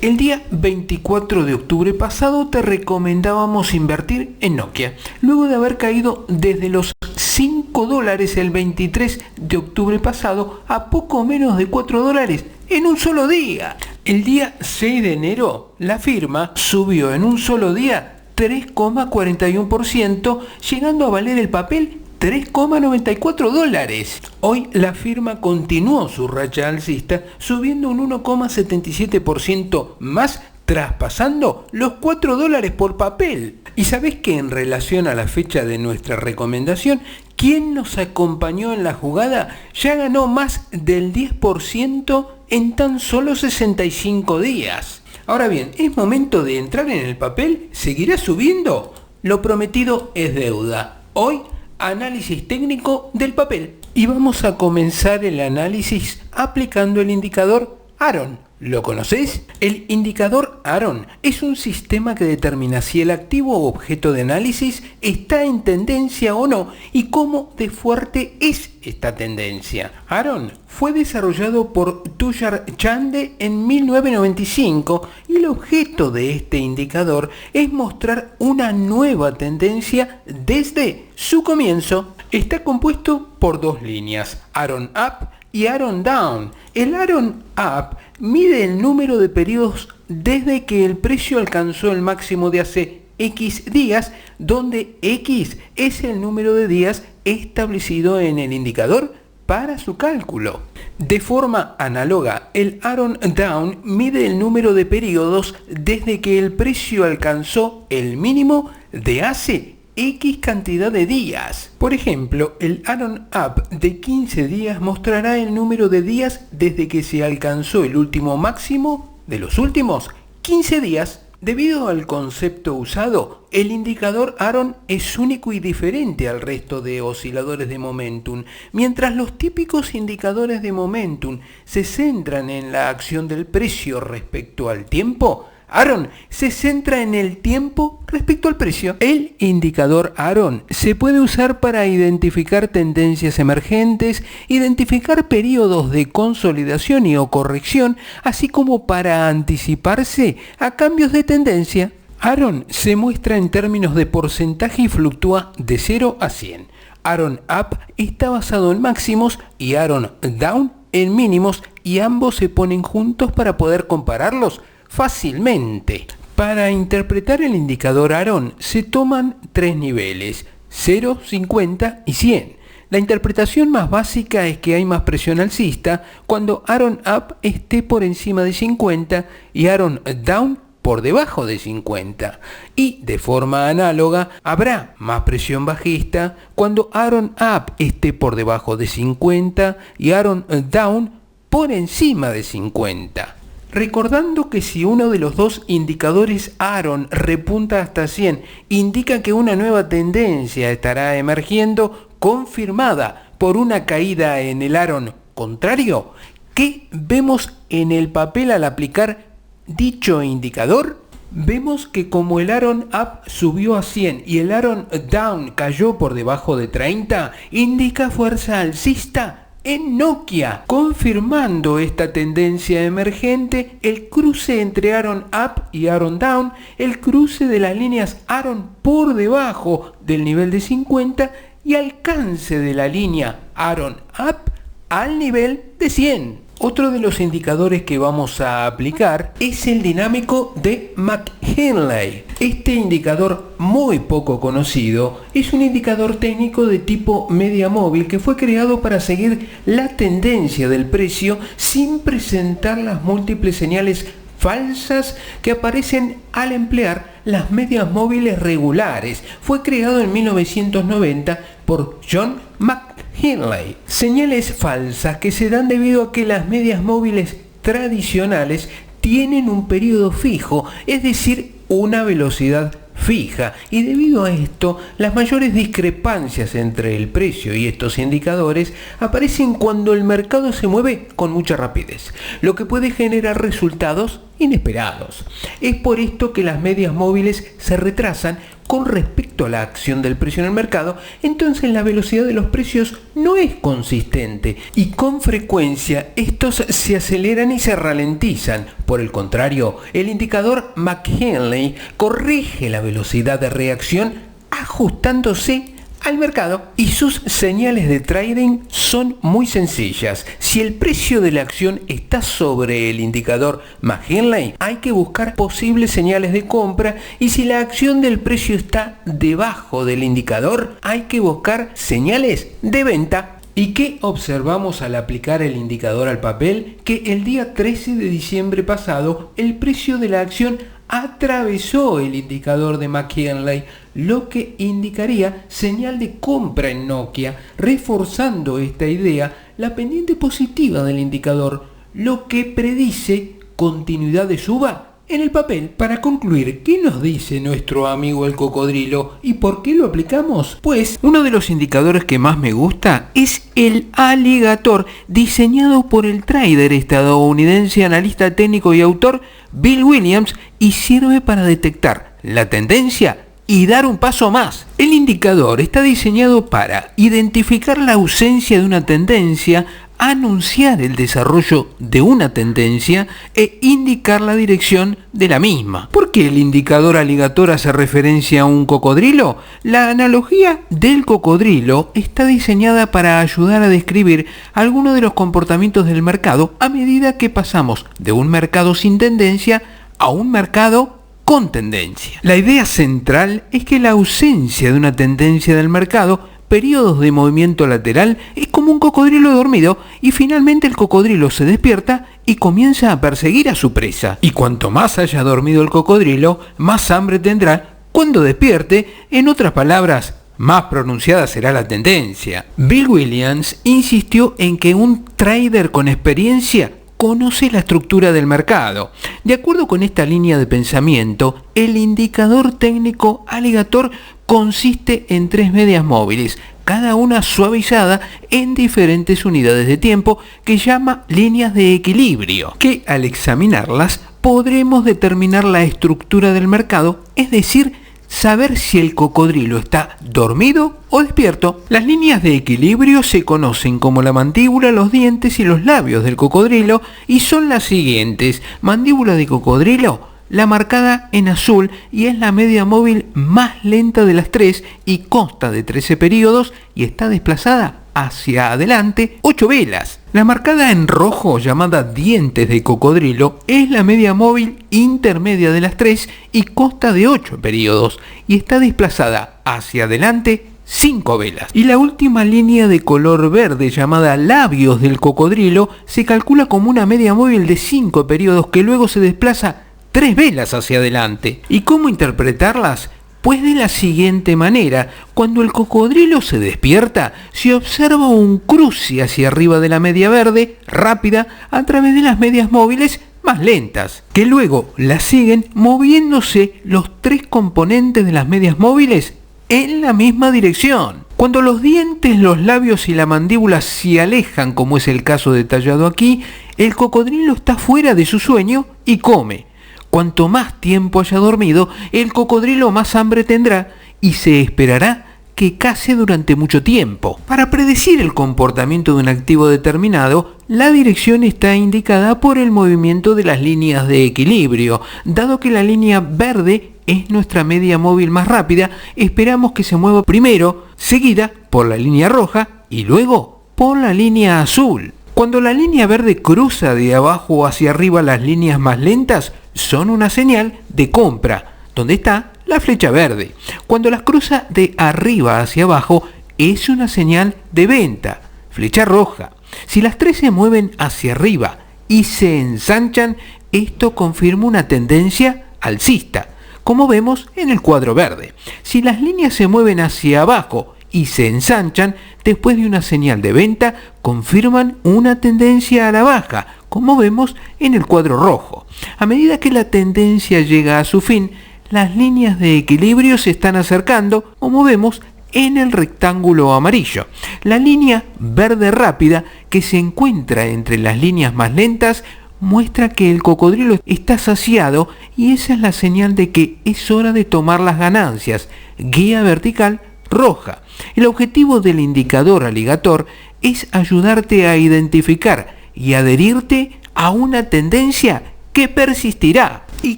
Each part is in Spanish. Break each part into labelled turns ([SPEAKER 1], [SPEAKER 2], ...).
[SPEAKER 1] El día 24 de octubre pasado te recomendábamos invertir en Nokia, luego de haber caído desde los $5 el 23 de octubre pasado a poco menos de $4 en un solo día. El día 6 de enero, la firma subió en un solo día 3,41%, llegando a valer el papel $3,94. Hoy la firma continuó su racha alcista, subiendo un 1,77% más, traspasando los $4 por papel. Y sabés que en relación a la fecha de nuestra recomendación, quien nos acompañó en la jugada ya ganó más del 10% en tan solo 65 días. Ahora bien, ¿es momento de entrar en el papel? ¿Seguirá subiendo? Lo prometido es deuda. Hoy, análisis técnico del papel. Y vamos a comenzar el análisis aplicando el indicador Aron. ¿Lo conocés? El indicador Aron es un sistema que determina si el activo o objeto de análisis está en tendencia o no y cómo de fuerte es esta tendencia. Aron fue desarrollado por Tushar Chande en 1995 y el objeto de este indicador es mostrar una nueva tendencia desde su comienzo. Está compuesto por dos líneas, Aron Up y Aron Down. El Aron Up mide el número de periodos desde que el precio alcanzó el máximo de hace X días, donde X es el número de días establecido en el indicador para su cálculo. De forma análoga, el Aron Down mide el número de periodos desde que el precio alcanzó el mínimo de hace X cantidad de días. Por ejemplo, el Aron Up de 15 días mostrará el número de días desde que se alcanzó el último máximo de los últimos 15 días. Debido al concepto usado, el indicador Aron es único y diferente al resto de osciladores de momentum. Mientras los típicos indicadores de momentum se centran en la acción del precio respecto al tiempo, Aron se centra en el tiempo respecto al precio. El indicador Aron se puede usar para identificar tendencias emergentes, identificar periodos de consolidación y o corrección, así como para anticiparse a cambios de tendencia. Aron se muestra en términos de porcentaje y fluctúa de 0 a 100. Aron Up está basado en máximos y Aron Down en mínimos, y ambos se ponen juntos para poder compararlos fácilmente. Para interpretar el indicador Aron se toman tres niveles, 0, 50 y 100. La interpretación más básica es que hay más presión alcista cuando Aron Up esté por encima de 50 y Aron Down por debajo de 50. Y de forma análoga habrá más presión bajista cuando Aron Up esté por debajo de 50 y Aron Down por encima de 50. Recordando que si uno de los dos indicadores Aron repunta hasta 100, indica que una nueva tendencia estará emergiendo confirmada por una caída en el Aron contrario. ¿Qué vemos en el papel al aplicar dicho indicador? Vemos que como el Aron Up subió a 100 y el Aron Down cayó por debajo de 30, indica fuerza alcista en Nokia. Confirmando esta tendencia emergente, el cruce entre Aron Up y Aron Down, el cruce de las líneas Aron por debajo del nivel de 50 y alcance de la línea Aron Up al nivel de 100. Otro de los indicadores que vamos a aplicar es el dinámico de McKinley. Este indicador, muy poco conocido, es un indicador técnico de tipo media móvil que fue creado para seguir la tendencia del precio sin presentar las múltiples señales falsas que aparecen al emplear las medias móviles regulares. Fue creado en 1990 por John McKinley. Señales falsas que se dan debido a que las medias móviles tradicionales tienen un periodo fijo, es decir, una velocidad fija, y debido a esto, las mayores discrepancias entre el precio y estos indicadores aparecen cuando el mercado se mueve con mucha rapidez, lo que puede generar resultados inesperados. Es por esto que las medias móviles se retrasan con respecto a la acción del precio en el mercado, entonces la velocidad de los precios no es consistente y con frecuencia estos se aceleran y se ralentizan. Por el contrario, el indicador McKinley corrige la velocidad de reacción ajustándose al mercado y sus señales de trading son muy sencillas. Si el precio de la acción está sobre el indicador McKinley, hay que buscar posibles señales de compra, y si la acción del precio está debajo del indicador, hay que buscar señales de venta. ¿Y qué observamos al aplicar el indicador al papel? Que el día 13 de diciembre pasado el precio de la acción atravesó el indicador de McKinley, lo que indicaría señal de compra en Nokia, reforzando esta idea la pendiente positiva del indicador, lo que predice continuidad de suba en el papel. Para concluir, ¿qué nos dice nuestro amigo el cocodrilo y por qué lo aplicamos? Pues uno de los indicadores que más me gusta es el Alligator, diseñado por el trader estadounidense, analista técnico y autor Bill Williams, y sirve para detectar la tendencia y dar un paso más. El indicador está diseñado para identificar la ausencia de una tendencia, anunciar el desarrollo de una tendencia e indicar la dirección de la misma. ¿Por qué el indicador Alligator hace referencia a un cocodrilo? La analogía del cocodrilo está diseñada para ayudar a describir algunos de los comportamientos del mercado a medida que pasamos de un mercado sin tendencia a un mercado con tendencia. La idea central es que la ausencia de una tendencia del mercado, periodos de movimiento lateral, es como un cocodrilo dormido y finalmente el cocodrilo se despierta y comienza a perseguir a su presa. Y cuanto más haya dormido el cocodrilo, más hambre tendrá cuando despierte. En otras palabras, más pronunciada será la tendencia. Bill Williams insistió en que un trader con experiencia conoce la estructura del mercado. De acuerdo con esta línea de pensamiento, el indicador técnico Alligator consiste en 3 medias móviles, cada una suavizada en diferentes unidades de tiempo, que llama líneas de equilibrio, que al examinarlas podremos determinar la estructura del mercado, es decir, saber si el cocodrilo está dormido o despierto. Las líneas de equilibrio se conocen como la mandíbula, los dientes y los labios del cocodrilo y son las siguientes. Mandíbula de cocodrilo, la marcada en azul, y es la media móvil más lenta de las 3 y consta de 13 periodos y está desplazada hacia adelante 8 velas. La marcada en rojo, llamada dientes de cocodrilo, es la media móvil intermedia de las 3 y consta de 8 periodos y está desplazada hacia adelante 5 velas. Y la última línea de color verde, llamada labios del cocodrilo, se calcula como una media móvil de 5 periodos que luego se desplaza 3 velas hacia adelante. ¿Y cómo interpretarlas? Pues de la siguiente manera: cuando el cocodrilo se despierta, se observa un cruce hacia arriba de la media verde rápida a través de las medias móviles más lentas, que luego la siguen moviéndose los 3 componentes de las medias móviles en la misma dirección. Cuando los dientes, los labios y la mandíbula se alejan, como es el caso detallado aquí, el cocodrilo está fuera de su sueño y come. Cuanto más tiempo haya dormido, el cocodrilo más hambre tendrá y se esperará que case durante mucho tiempo. Para predecir el comportamiento de un activo determinado, la dirección está indicada por el movimiento de las líneas de equilibrio. Dado que la línea verde es nuestra media móvil más rápida, esperamos que se mueva primero, seguida por la línea roja y luego por la línea azul. Cuando la línea verde cruza de abajo hacia arriba las líneas más lentas, son una señal de compra, donde está la flecha verde. Cuando las cruza de arriba hacia abajo, es una señal de venta, flecha roja. Si las 3 se mueven hacia arriba y se ensanchan, esto confirma una tendencia alcista, como vemos en el cuadro verde. Si las líneas se mueven hacia abajo y se ensanchan, después de una señal de venta, confirman una tendencia a la baja, como vemos en el cuadro rojo. A medida que la tendencia llega a su fin, las líneas de equilibrio se están acercando, como vemos en el rectángulo amarillo. La línea verde rápida, que se encuentra entre las líneas más lentas, muestra que el cocodrilo está saciado y esa es la señal de que es hora de tomar las ganancias. Guía vertical roja. El objetivo del indicador aligator es ayudarte a identificar y adherirte a una tendencia que persistirá. ¿Y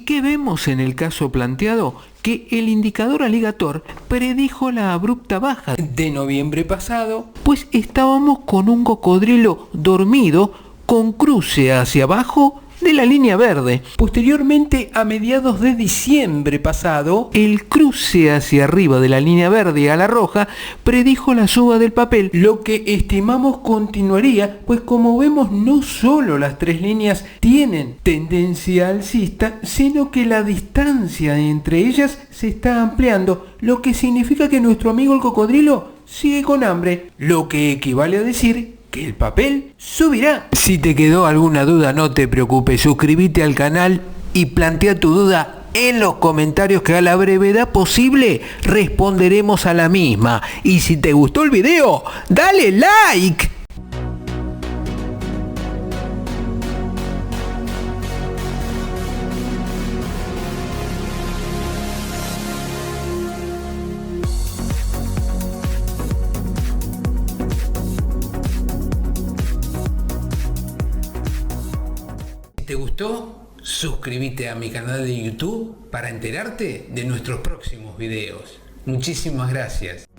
[SPEAKER 1] qué vemos en el caso planteado? Que el indicador aligator predijo la abrupta baja de noviembre pasado, pues estábamos con un cocodrilo dormido con cruce hacia abajo de la línea verde. Posteriormente, a mediados de diciembre pasado, el cruce hacia arriba de la línea verde a la roja predijo la suba del papel, lo que estimamos continuaría, pues como vemos no solo las tres líneas tienen tendencia alcista, sino que la distancia entre ellas se está ampliando, lo que significa que nuestro amigo el cocodrilo sigue con hambre, lo que equivale a decir que el papel subirá. Si te quedó alguna duda, no te preocupes, suscríbete al canal y plantea tu duda en los comentarios que a la brevedad posible responderemos a la misma. Y si te gustó el video, dale like. Si te gustó, suscríbete a mi canal de YouTube para enterarte de nuestros próximos videos. Muchísimas gracias.